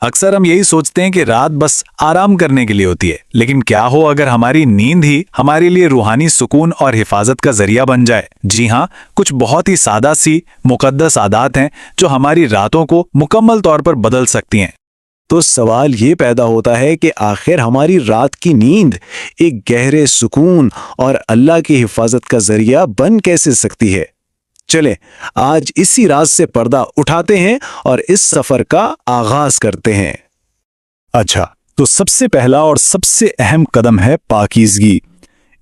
अक्सर हम यही सोचते हैं कि रात बस आराम करने के लिए होती है, लेकिन क्या हो अगर हमारी नींद ही हमारे लिए रूहानी सुकून और हिफाजत का जरिया बन जाए। जी हाँ, कुछ बहुत ही सादा सी मुकद्दस आदत हैं जो हमारी रातों को मुकम्मल तौर पर बदल सकती हैं। तो सवाल ये पैदा होता है कि आखिर हमारी रात की नींद एक गहरे सुकून और अल्लाह की हिफाजत का जरिया बन कैसे सकती है। चले आज इसी राज से पर्दा उठाते हैं और इस सफर का आगाज करते हैं। अच्छा, तो सबसे पहला और सबसे अहम कदम है पाकीज़गी।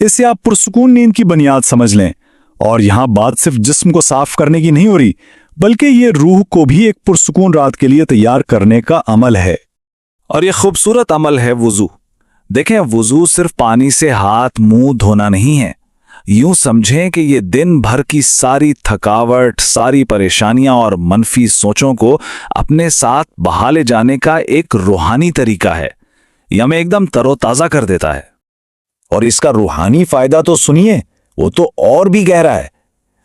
इसे आप पुरसुकून नींद की बुनियाद समझ लें। और यहाँ बात सिर्फ जिस्म को साफ करने की नहीं हो रही, बल्कि ये रूह को भी एक पुरसुकून रात के लिए तैयार करने का अमल है। और ये खूबसूरत अमल है वुजू। देखें, वुजू सिर्फ पानी से हाथ मुंह धोना नहीं है। यूं समझें कि ये दिन भर की सारी थकावट, सारी परेशानियां और मनफी सोचों को अपने साथ बहा ले जाने का एक रूहानी तरीका है। यह हमें एकदम तरोताज़ा कर देता है। और इसका रूहानी फायदा तो सुनिए, वो तो और भी गहरा है।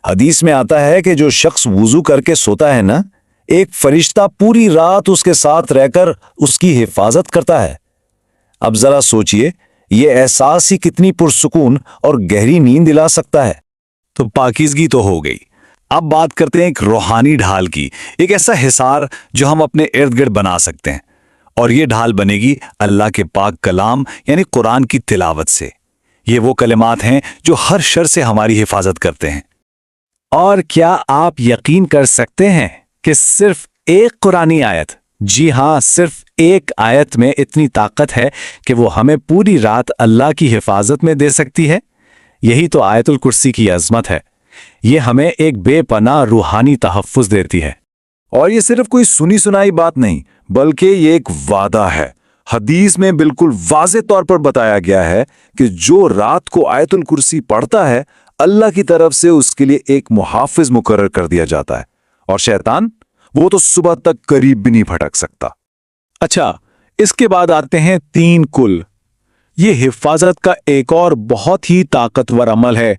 हदीस में आता है कि जो शख्स वुजू करके सोता है ना, एक फरिश्ता पूरी रात उसके साथ रहकर उसकी हिफाजत करता है। अब जरा सोचिए, ये एहसास ही कितनी पुरसुकून और गहरी नींद दिला सकता है। तो पाकीज़गी तो हो गई। अब बात करते हैं एक रूहानी ढाल की, एक ऐसा हिसार जो हम अपने इर्द गिर्द बना सकते हैं। और ये ढाल बनेगी अल्लाह के पाक कलाम यानी कुरान की तिलावत से। ये वो कलिमात हैं जो हर शर से हमारी हिफाजत करते हैं। और क्या आप यकीन कर सकते हैं कि सिर्फ एक कुरानी आयत, जी हाँ, सिर्फ एक आयत में इतनी ताकत है कि वो हमें पूरी रात अल्लाह की हिफाजत में दे सकती है। यही तो आयतुल कुर्सी की अजमत है। ये हमें एक बेपनाह रूहानी तहफ़्फ़ुज़ देती है। और ये सिर्फ कोई सुनी सुनाई बात नहीं, बल्कि ये एक वादा है। हदीस में बिल्कुल वाज़े तौर पर बताया गया है कि जो रात को आयतुल कुर्सी पढ़ता है, अल्लाह की तरफ से उसके लिए एक मुहाफिज मुकर्रर कर दिया जाता है, और शैतान वो तो सुबह तक करीब भी नहीं फटक सकता। अच्छा, इसके बाद आते हैं 3 कुल। ये हिफाजत का एक और बहुत ही ताकतवर अमल है,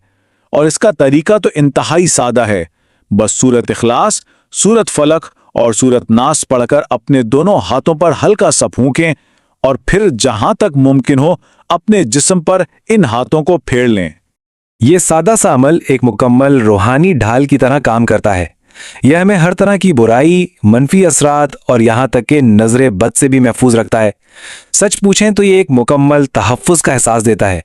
और इसका तरीका तो इंतहाई सादा है। बस सूरत इखलास, सूरत फलक और सूरत नास पढ़कर अपने दोनों हाथों पर हल्का सा फूंकें, और फिर जहां तक मुमकिन हो अपने जिस्म पर इन हाथों को फेर लें। ये सादा सा अमल एक मुकम्मल रूहानी ढाल की तरह काम करता है। यह हमें हर तरह की बुराई, मनफी असरात और यहाँ तक कि नजरे बद से भी महफूज रखता है। सच पूछें तो ये एक मुकम्मल तहफ़्फ़ुज़ का एहसास देता है।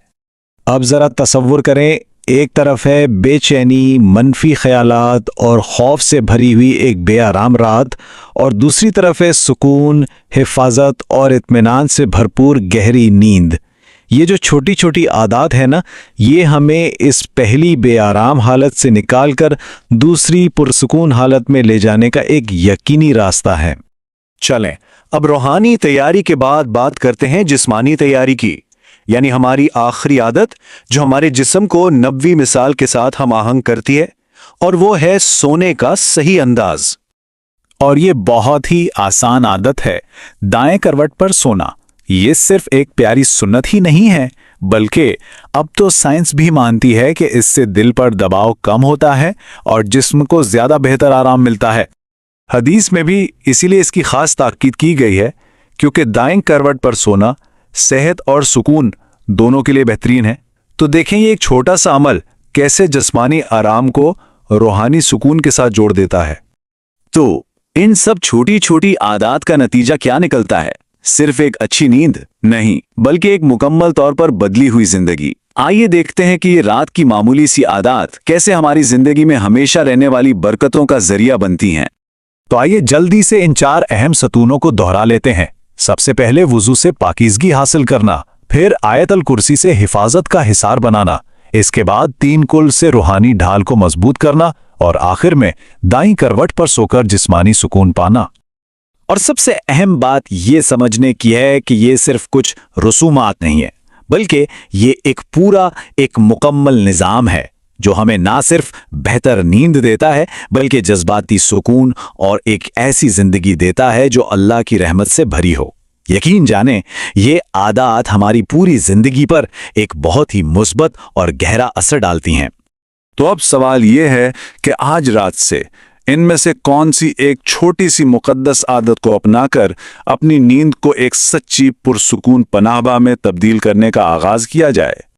अब जरा तसव्वुर करें, एक तरफ है बेचैनी, मनफी ख्यालात और खौफ से भरी हुई एक बेआराम रात, और दूसरी तरफ है सुकून, हिफाजत और इत्मीनान से भरपूर गहरी नींद। ये जो छोटी छोटी आदत है ना, ये हमें इस पहली बेआराम हालत से निकालकर दूसरी पुरसुकून हालत में ले जाने का एक यकीनी रास्ता है। चलें, अब रूहानी तैयारी के बाद बात करते हैं जिस्मानी तैयारी की, यानी हमारी आखिरी आदत जो हमारे जिस्म को नबवी मिसाल के साथ हम आहंग करती है, और वो है सोने का सही अंदाज। और ये बहुत ही आसान आदत है, दाएं करवट पर सोना। ये सिर्फ एक प्यारी सुन्नत ही नहीं है, बल्कि अब तो साइंस भी मानती है कि इससे दिल पर दबाव कम होता है और जिस्म को ज्यादा बेहतर आराम मिलता है। हदीस में भी इसीलिए इसकी खास ताकीद की गई है, क्योंकि दाएं करवट पर सोना सेहत और सुकून दोनों के लिए बेहतरीन है। तो देखें ये एक छोटा सा अमल कैसे जिस्मानी आराम को रूहानी सुकून के साथ जोड़ देता है। तो इन सब छोटी छोटी आदत का नतीजा क्या निकलता है? सिर्फ एक अच्छी नींद नहीं, बल्कि एक मुकम्मल तौर पर बदली हुई जिंदगी। आइए देखते हैं कि ये रात की मामूली सी आदत कैसे हमारी जिंदगी में हमेशा रहने वाली बरकतों का जरिया बनती हैं। तो आइए जल्दी से इन 4 अहम सतूनों को दोहरा लेते हैं। सबसे पहले वुजू से पाकीज़गी हासिल करना, फिर आयतल कुर्सी से हिफाजत का हिसार बनाना, इसके बाद 3 कुल से रूहानी ढाल को मजबूत करना, और आखिर में दाईं करवट पर सोकर जिस्मानी सुकून पाना। और सबसे अहम बात ये समझने की है कि ये सिर्फ कुछ रसूमात नहीं है, बल्कि ये एक मुकम्मल निज़ाम है जो हमें ना सिर्फ बेहतर नींद देता है, बल्कि जज्बाती सुकून और एक ऐसी जिंदगी देता है जो अल्लाह की रहमत से भरी हो। यकीन जाने ये आदत हमारी पूरी जिंदगी पर एक बहुत ही मुस्बत और गहरा असर डालती हैं। तो अब सवाल ये है कि आज रात से ان میں سے کون سی ایک چھوٹی سی مقدس عادت کو اپنا کر اپنی نیند کو ایک سچی پرسکون پناہ گاہ میں تبدیل کرنے کا آغاز کیا جائے؟